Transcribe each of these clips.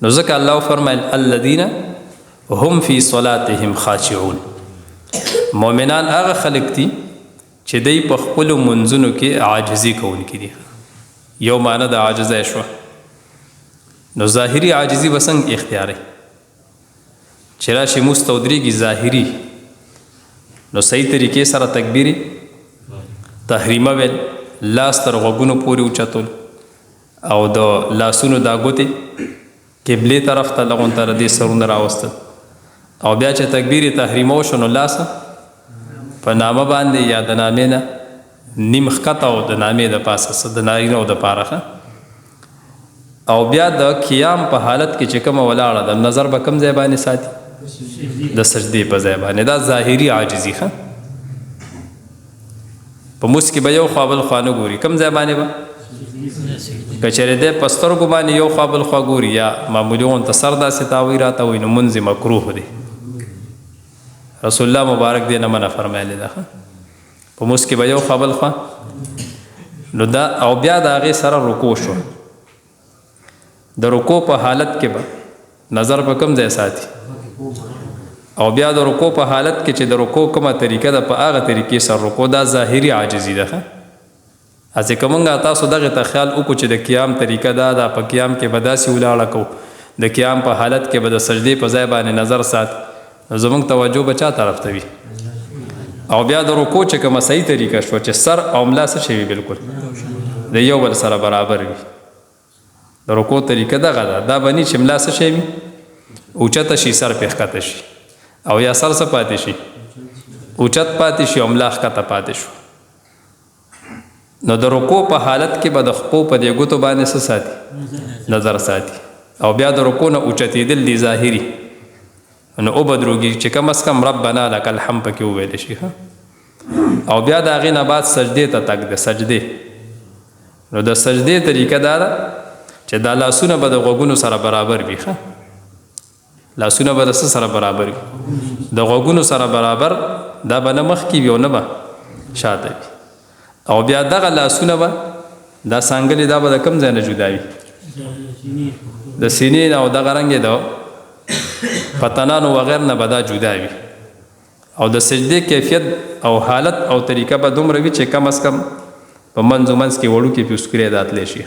نو ځکه الله فرمایل الذین هم فی صلاتهم خاشعون. مؤمنان هغه خلق دي چې دوی په خپلو منځونو کې عاجزي کوونکي دي. یو معنی د عاجزۍ شوه. نو ظاهري عاجزي به څنګه اختیاري چې راشي مونځ ته ودرېږي ظاهري، نو صحیح طریقې سره تکبیري تحریمه ویل، لاس تر غوږونو پورې اوچتول او د لاسونو دا ګوتې قبلې طرف ته لغونته د دې سرونه راوستل، او بیا چې تکبیر تحریمه وشو نو لاس په نامه باندې یا د نامې نه نیم ښکته او د نامې د پاسه د نارینهو دپاره، او بیا د قیام په حالت کې چې کومه ولاړه د نظر به کوم ځای باندې ساتي؟ د سجدې په ځای باندې. دا ظاهري عاجزي ښه. په مونځ کې به یو خوا بل خوا نه ګوري، کوم ځای باندې به که چېرې دی په سترګو باندې یو خوا بل خوا ګوري یا معمولي غونته سر داسې تاوی راته وایي نو مونځ مکروه دی. رسول الله مبارک دې نه منع فرمایلی ده. په مونځ کې به یو خوا بل خوا نو دا، او بیا د هغې سره رکوع شو. د رکوع په حالت کې به نظر په کوم ځای ساتي؟ او بیا د رکوع په حالت کې چې د رکوع کومه طریقه ده په هغه طریقې سره رکوع، دا ظاهري عاجزي ده. هسې که مونږ تاسو دغې ته خیال وکړو چې د قیام طریقه دا په قیام کې به داسې ولاړه کوو، د قیام په حالت کې به د سجدې په ځای باندې نظر ساتي، نو زموږ توجه به چا طرف ته وي؟ او بیا د رکوع چې کومه صحیح طریقه شوه چې سر او ملا څه شوي بالکل د یو بل سره برابر وي. د رکوع طریقه دغه ده. دا به نه چې ملا څه شی وي اوچته شي سر پې ښکته شي، او یا سر څه پاتې شي اوچت پاتې شي او ملا ښکته پاتې شو. نو د رکوع په حالت کې به د خپو په دې ګوتو باندې څه ساتي؟ نظر ساتي. او بیا د رکوع نه اوچتېدل دي ظاهري، نو او به دروږي چې کم از کم ربنا لک الحمد پکې وویلی شي. او بیا د هغې نه بعد سجدې ته تګ د سجدې. نو د سجدې طریقه دا ده چې دا لاسونه به د غوږونو سره برابر وي. لاسونه به د څه سره برابر وي؟ د غوږونو سره برابر. دا به نه مخکې وي او نه به شاته وي. او بیا دغه لاسونه به دا څانګلې دا به د کوم ځای نه جدا وي؟ د سینې نه، او دغه رنګ یې د پتنانو وغیر نه به دا جدا وي. او د سجدې کیفیت او حالت او طریقه به دومره وي چې کم از کم په منځ و منځ کې وړوکې پیوسکرې داتلی شي.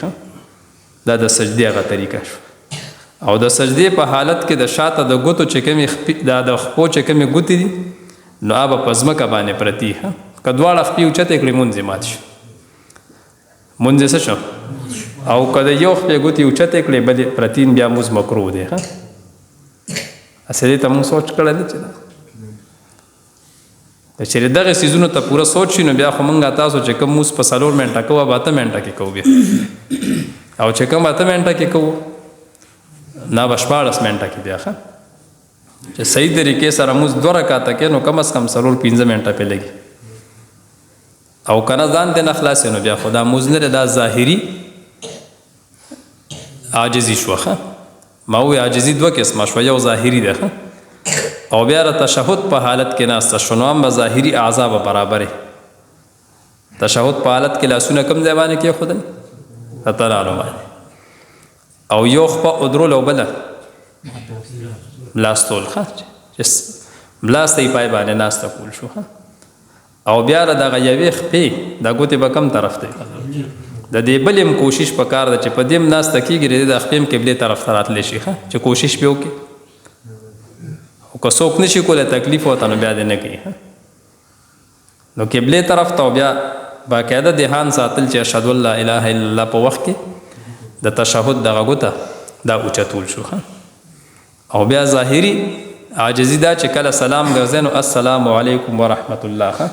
دا د سجدې هغه طریقه شو. او د سجدې په حالت کې د شاته د ګوتو چې کومې دا د خپو چې کومې ګوتې دي نو هغه په ځمکه باندې پرتي. که دواړه خپې اوچتې کړې مونځ یې مات شو، مونځ یې څه شو؟ او که د یو خپې ګوتې اوچتې کړې بلې پرتي بیا مونځ مکروه دی. هسې دې ته مونږ سوچ کړی دی چې د چېرې دغې څیزونو ته پوره سوچ شي نو بیا خو مونږ تاسو چې کوم مونځ په 4 منټه کوو به 8 منټه کې کوو بیا، او چې کوم 8 منټه کې کوو نه به 14 منټه کې بیا. چې صحیح طریقې سره مونځ 2 رکعته کې نو کم از کم 4-5 منټه پې لګي. او که نه ځان دې نه خلاصې نو بیا خو دا مونځ نه دی، دا ظاهري عاجزي شوه. ما ووایي عاجزي 2 قسمه شوه، یو ظاهري ده. او بیا د تشهد په حالت کې ناسته شو نو هم به ظاهري اعضا به برابرې. تشهد په حالت کې لاسونه کوم ځای باندې کېښودل؟ اتلالو باندې. او یو خپه ودرول او بله ملاستول. ملاست یې پای باندې ناسته کول شو. او بیا د دغه یوې خپې دا ګوتې به کوم طرف ته د دې بل هم کوشش پکار ده چې په دې هم ناسته کېږي د خپې هم قبلې طرف ته راتلی شي چې کوشش پې وکړي. او که څوک نشي کولی تکلیف ورته نو بیا دې نه کوي. نو قبلې طرف ته او بیا باقاعده دهان ساتل چې اشهد ان لا اله الا الله په وخت کې د تشهد دغه ګوته دا اوچتول شو. او بیا ظاهري عاجزي دا چې کله سلام ګرځئ نو السلام علیکم ورحمت الله.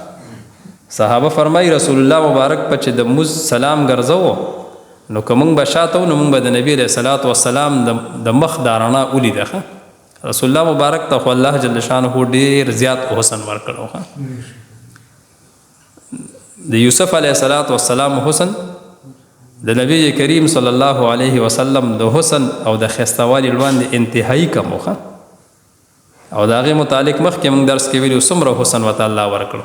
صحابه فرمایي رسول الله مبارک په چې د مونځ سلام ګرځوو نو که مونږ به شاته وو نو مونږ به د نبي علیه صلات وسلام د مخ دا رڼا ولیده. رسول الله مبارک ته خو الله جل شانه ډېر زیات حسن ورکړو. د یوسف علیه الصلاۃ والسلام حسن د نبی کریم صلی الله علیه وسلم د حسن او د ښایستهوالي لوند انتهایی کم و. او د هغې متعلق مخکې موږ درس کې ویلي څومره حسن ورته الله ورکړو.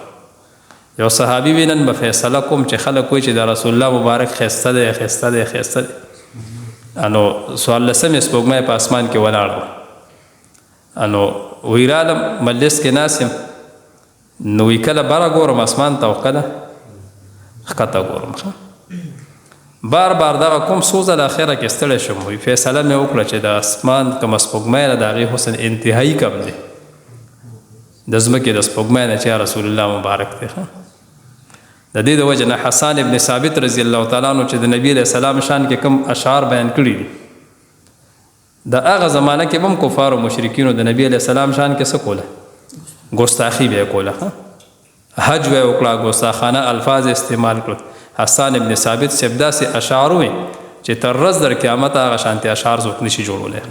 یو صحابي وي نن به فیصله کوم چې خلک وایي چې د رسول الله مبارک ښایسته دی ښایسته دی ښایسته دی، انو 14 سپوږمۍ په اسمان کې ولاړ وه. انو وی رالم مجلس کې ناست یم، نو وی کله بره ګورم اسمان ته او کله ښکته ګورم. بار بار دغه کوم څو ځله اخره کې ستړی شوم، وی فیصله مې وکړه چې د اسمان کومه سپوږمۍ ده د هغې حسن انتهایي کم دی د ځمکې د سپوږمۍ نه چې رسول الله مبارک دی. د دې د وجه نه حسان ابن ثابت رضی الله تعالی عنہ چې د نبی علیه السلام شان کې کوم اشعار بیان کړي دي، د هغه زمانه کې هم کفار او مشرکینو د نبی علیه السلام شان کې څه کوله؟ ګستاخي به یې کوله، حج به یې وکړه، ګستاخانه الفاظ استعمال کړل. حسان ابن ثابت صاحب داسې اشعار وي چې تر ورځ در قیامت هغه شانتي اشعار څوک نشي جوړولی.